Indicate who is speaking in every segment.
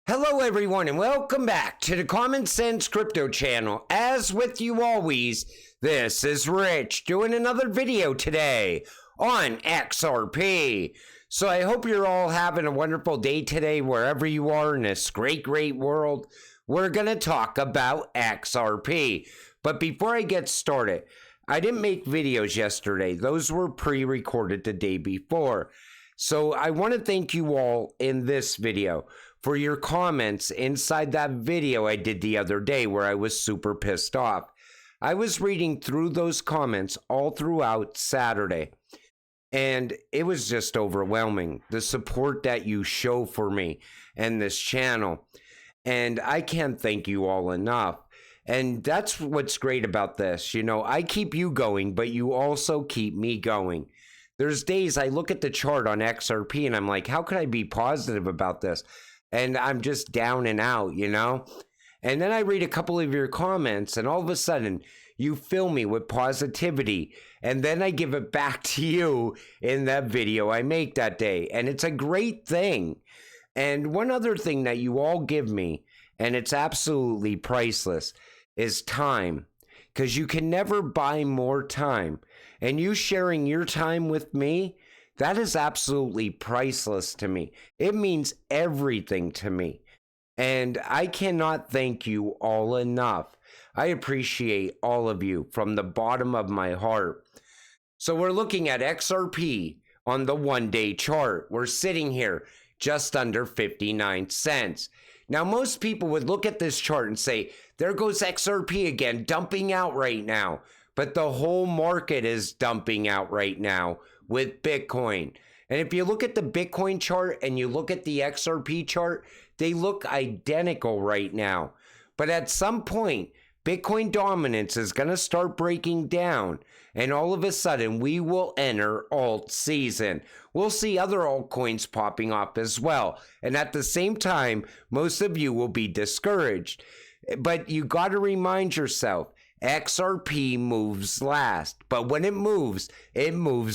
Speaker 1: Hello everyone and welcome back to the Common Sense Crypto channel. As with you always, this is Rich doing another video today on XRP. So I hope you're all having a wonderful day today wherever you are in this great world. We're going to talk about XRP. But before I get started, I didn't make videos yesterday. Those were pre-recorded the day before. So I want to thank you all in this video for your comments inside that video I did the other day where I was super pissed off. I was reading through those comments all throughout Saturday, and it was just overwhelming, the support that you show for me and this channel. And I can't thank you all enough. And that's what's great about this. You know, I keep you going, but you also keep me going. There's days I look at the chart on XRP and I'm like, how could I be positive about this? And I'm just down and out, you know? And then I read a couple of your comments and all of a sudden you fill me with positivity. And then I give it back to you in that video I make that day. And it's a great thing. And one other thing that you all give me, and it's absolutely priceless, is time. Because you can never buy more time. And you sharing your time with me, that is absolutely priceless to me. It means everything to me. And I cannot thank you all enough. I appreciate all of you from the bottom of my heart. So we're looking at XRP on the one-day chart. We're sitting here just under 59 cents. Now, most people would look at this chart and say, there goes XRP again, dumping out right now. But the whole market is dumping out right now with Bitcoin. And if you look at the Bitcoin chart and you look at the XRP chart, they look identical right now. But at some point, Bitcoin dominance is going to start breaking down. And all of a sudden, we will enter alt season. We'll see other altcoins popping up as well. And at the same time, most of you will be discouraged. But you got to remind yourself, XRP moves last, but when it moves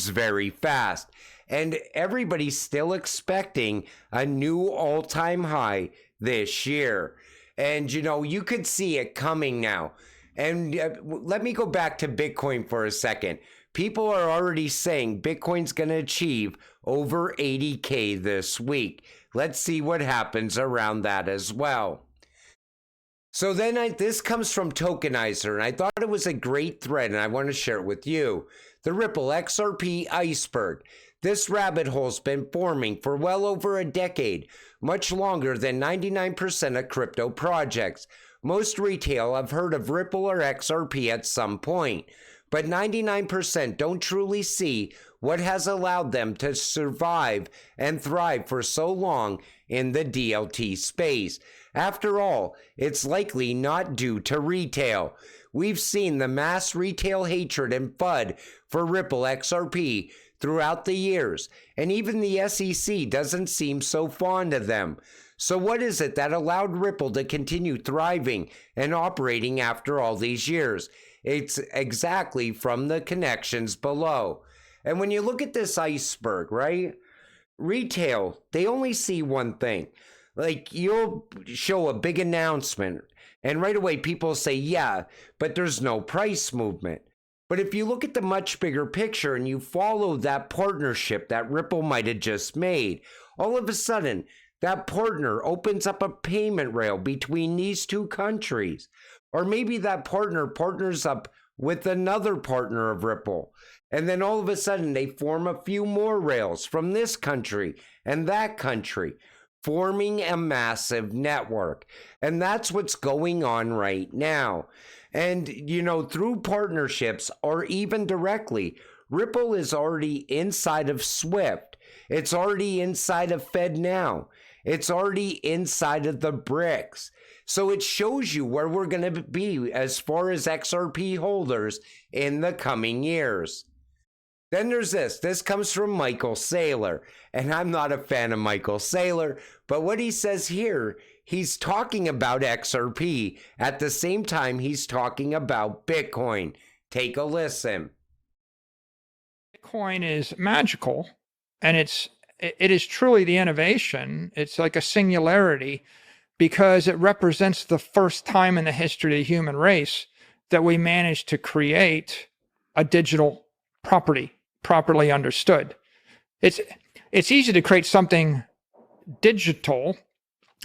Speaker 1: very fast. And everybody's still expecting a new all-time high this year. And, you know, you could see it coming now. And let me go back to Bitcoin for a second. People are already saying Bitcoin's going to achieve over 80K this week. Let's see what happens around that as well. So then this comes from Tokenizer, and I thought it was a great thread, and I want to share it with you. The Ripple XRP iceberg. This rabbit hole's been forming for well over a decade, much longer than 99% of crypto projects. Most retail have heard of Ripple or XRP at some point, but 99% don't truly see what has allowed them to survive and thrive for so long in the DLT space. After all, it's likely not due to retail. We've seen the mass retail hatred and FUD for Ripple XRP throughout the years, and even the SEC doesn't seem so fond of them. So what is it that allowed Ripple to continue thriving and operating after all these years? It's exactly from the connections below. And when you look at this iceberg, right? Retail, they only see one thing. Like, you'll show a big announcement, and right away people say, yeah, but there's no price movement. But if you look at the much bigger picture and you follow that partnership that Ripple might have just made, all of a sudden, that partner opens up a payment rail between these two countries. Or maybe that partner partners up with another partner of Ripple. And then all of a sudden, they form a few more rails from this country and that country, forming a massive network. And that's what's going on right now. And, you know, through partnerships or even directly, Ripple is already inside of Swift. It's already inside of FedNow. It's already inside of the BRICS. So it shows you where we're going to be as far as XRP holders in the coming years. Then there's this. This comes from Michael Saylor. And I'm not a fan of Michael Saylor, but what he says here, he's talking about XRP. At the same time, he's talking about Bitcoin. Take a listen.
Speaker 2: Bitcoin is magical, and it is truly the innovation. It's like a singularity because it represents the first time in the history of the human race that we managed to create a digital property, properly understood. It's easy to create something digital,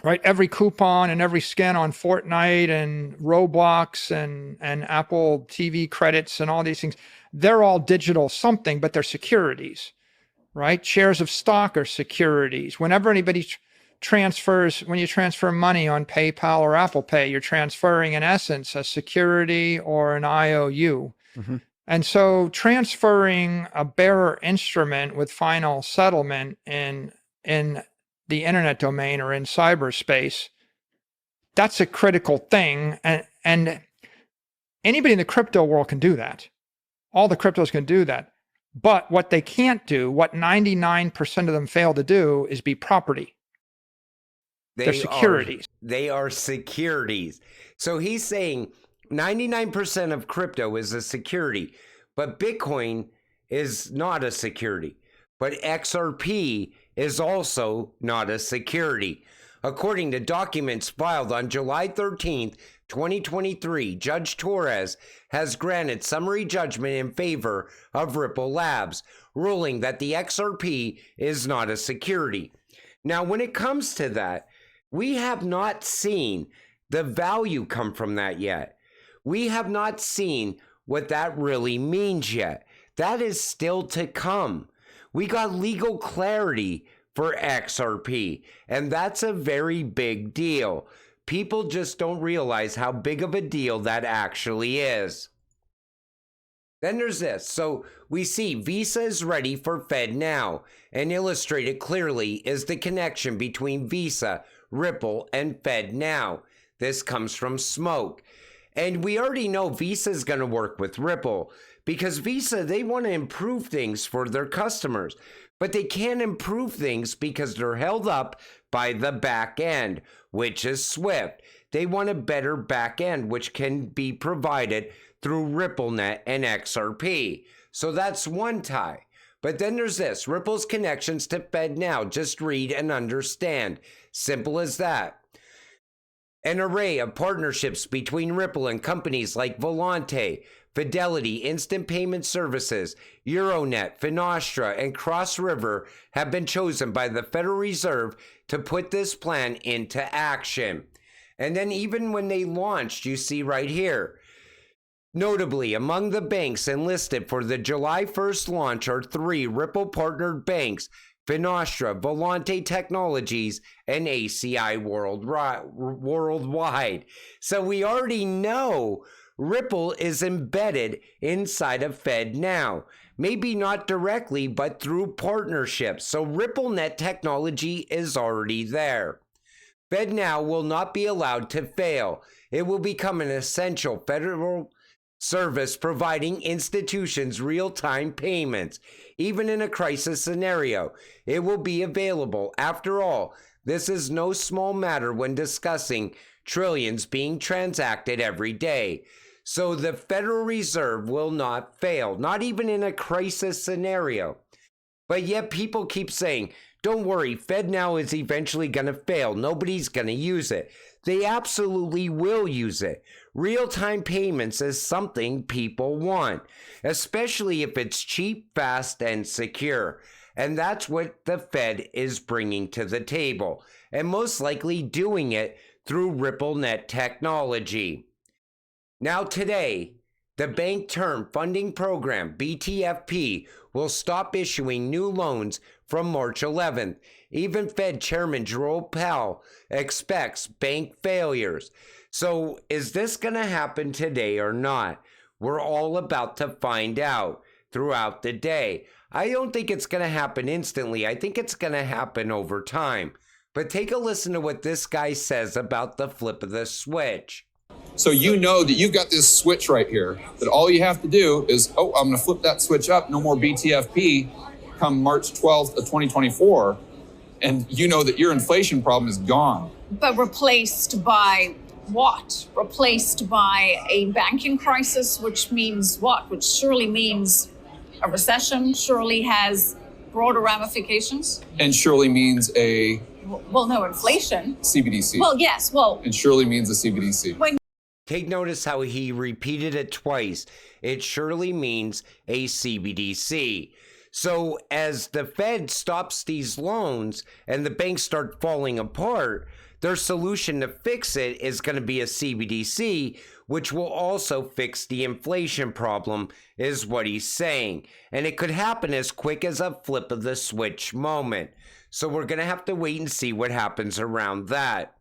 Speaker 2: right? Every coupon and every skin on Fortnite and Roblox and Apple TV credits and all these things, they're all digital something, but they're securities, right? Shares of stock are securities. Whenever anybody transfers, when you transfer money on PayPal or Apple Pay, you're transferring in essence a security or an IOU. Mm-hmm. And so transferring a bearer instrument with final settlement in the internet domain or in cyberspace, that's a critical thing. And anybody in the crypto world can do that. All the cryptos can do that. But what they can't do, what 99% of them fail to do, is be property. They're securities.
Speaker 1: They are securities. So he's saying 99% of crypto is a security, but Bitcoin is not a security. But XRP is also not a security. According to documents filed on July 13th, 2023, Judge Torres has granted summary judgment in favor of Ripple Labs, ruling that the XRP is not a security. Now, when it comes to that, we have not seen the value come from that yet. We have not seen what that really means yet. That is still to come. We got legal clarity for XRP, and that's a very big deal. People just don't realize how big of a deal that actually is. Then there's this. So we see Visa is ready for FedNow, and illustrated clearly is the connection between Visa, Ripple, and FedNow. This comes from Smoke. And we already know Visa is going to work with Ripple because Visa, they want to improve things for their customers, but they can't improve things because they're held up by the back end, which is Swift. They want a better back end, which can be provided through RippleNet and XRP. So that's one tie. But then there's this, Ripple's connections to FedNow. Just read and understand. Simple as that. An array of partnerships between Ripple and companies like Volante, Fidelity, Instant Payment Services, Euronet, Finastra, and Cross River have been chosen by the Federal Reserve to put this plan into action. And then even when they launched, you see right here, notably, among the banks enlisted for the July 1st launch are 3 Ripple-partnered banks, Finastra, Volante Technologies, and ACI Worldwide. So we already know Ripple is embedded inside of FedNow. Maybe not directly, but through partnerships. So RippleNet technology is already there. FedNow will not be allowed to fail. It will become an essential federal service providing institutions real-time payments. Even in a crisis scenario, it will be available. After all, this is no small matter when discussing trillions being transacted every day. So the Federal Reserve will not fail, not even in a crisis scenario. But yet people keep saying, don't worry, FedNow is eventually going to fail. Nobody's going to use it. They absolutely will use it. Real-time payments is something people want, especially if it's cheap, fast, and secure. And that's what the Fed is bringing to the table, and most likely doing it through RippleNet technology. Now today, the Bank Term Funding Program, BTFP, will stop issuing new loans from March 11th. Even Fed Chairman Jerome Powell expects bank failures. So is this going to happen today or not? We're all about to find out throughout the day. I don't think it's going to happen instantly. I think it's going to happen over time. But take a listen to what this guy says about the flip of the switch.
Speaker 3: So you know that you've got this switch right here, that all you have to do is, I'm going to flip that switch up, no more BTFP come March 12th of 2024, and you know that your inflation problem is gone.
Speaker 4: But replaced by what? Replaced by a banking crisis, which means what? Which surely means a recession, surely has broader ramifications.
Speaker 3: And surely means a
Speaker 4: Well, no, inflation.
Speaker 3: CBDC.
Speaker 4: Well, yes. Well,
Speaker 3: it surely means a CBDC.
Speaker 4: when
Speaker 1: Take notice how he repeated it twice. It surely means a CBDC. So as the Fed stops these loans and the banks start falling apart, their solution to fix it is going to be a CBDC, which will also fix the inflation problem, is what he's saying. And it could happen as quick as a flip of the switch moment. So we're going to have to wait and see what happens around that.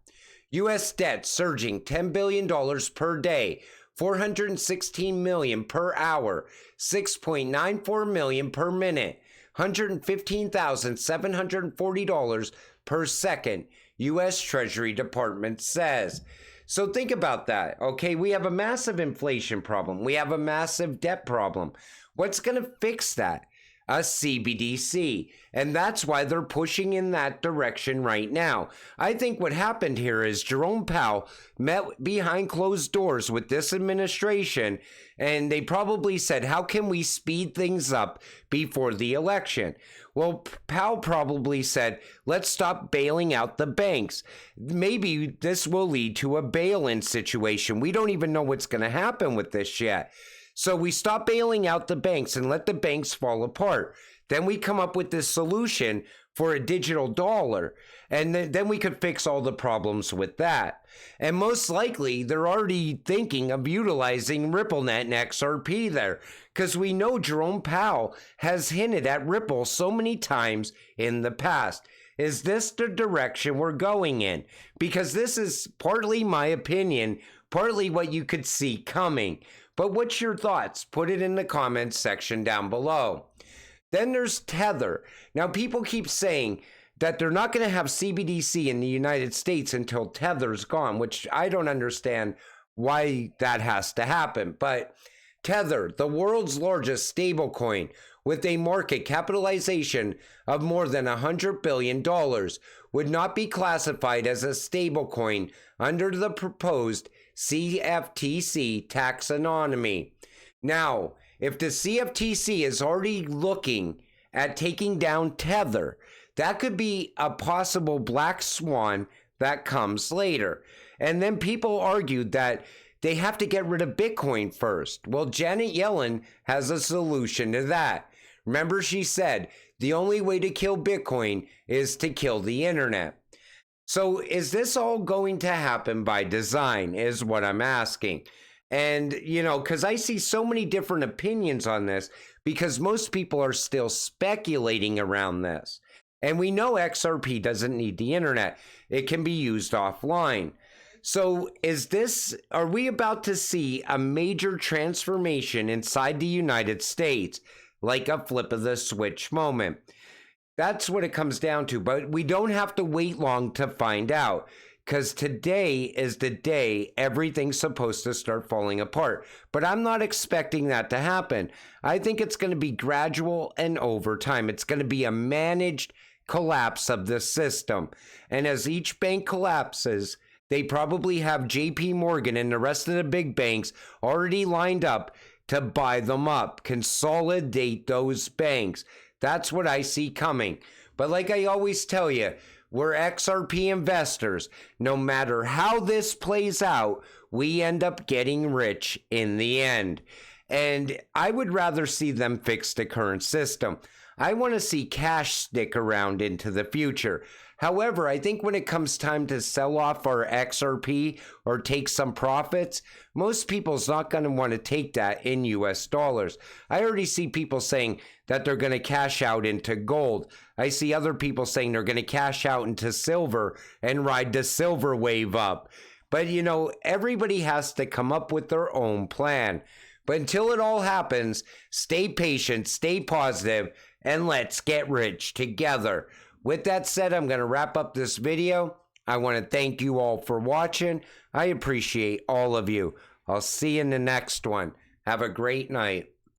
Speaker 1: U.S. debt surging $10 billion per day, $416 million per hour, $6.94 million per minute, $115,740 per second, U.S. Treasury Department says. So think about that, okay? We have a massive inflation problem. We have a massive debt problem. What's going to fix that? A CBDC. And that's why they're pushing in that direction right now. I think what happened here is Jerome Powell met behind closed doors with this administration, and they probably said, how can we speed things up before the election? Well, Powell probably said, let's stop bailing out the banks. Maybe this will lead to a bail-in situation. We don't even know what's going to happen with this yet. So we stop bailing out the banks and let the banks fall apart. Then we come up with this solution for a digital dollar, and then we could fix all the problems with that. And most likely, they're already thinking of utilizing RippleNet and XRP there, because we know Jerome Powell has hinted at Ripple so many times in the past. Is this the direction we're going in? Because this is partly my opinion, partly what you could see coming. But what's your thoughts? Put it in the comments section down below. Then there's Tether. Now, people keep saying that they're not going to have CBDC in the United States until Tether's gone, which I don't understand why that has to happen. But Tether, the world's largest stablecoin with a market capitalization of more than $100 billion, would not be classified as a stablecoin under the proposed CFTC taxonomy. Now, if the CFTC is already looking at taking down Tether, that could be a possible black swan that comes later. And then people argued that they have to get rid of Bitcoin first. Well, Janet Yellen has a solution to that. Remember, she said the only way to kill Bitcoin is to kill the internet. So is this all going to happen by design is what I'm asking. And, you know, because I see so many different opinions on this because most people are still speculating around this. And we know XRP doesn't need the internet. It can be used offline. So are we about to see a major transformation inside the United States, like a flip of the switch moment? That's what it comes down to, but we don't have to wait long to find out, because today is the day everything's supposed to start falling apart. But I'm not expecting that to happen. I think it's going to be gradual and over time. It's going to be a managed collapse of the system. And as each bank collapses, they probably have JP Morgan and the rest of the big banks already lined up to buy them up, consolidate those banks. That's what I see coming. But like I always tell you, we're XRP investors. No matter how this plays out, we end up getting rich in the end. And I would rather see them fix the current system. I want to see cash stick around into the future. However, I think when it comes time to sell off our XRP or take some profits, most people's not going to want to take that in US dollars. I already see people saying that they're going to cash out into gold. I see other people saying they're going to cash out into silver and ride the silver wave up. But, you know, everybody has to come up with their own plan. But until it all happens, stay patient, stay positive, and let's get rich together. With that said, I'm going to wrap up this video. I want to thank you all for watching. I appreciate all of you. I'll see you in the next one. Have a great night.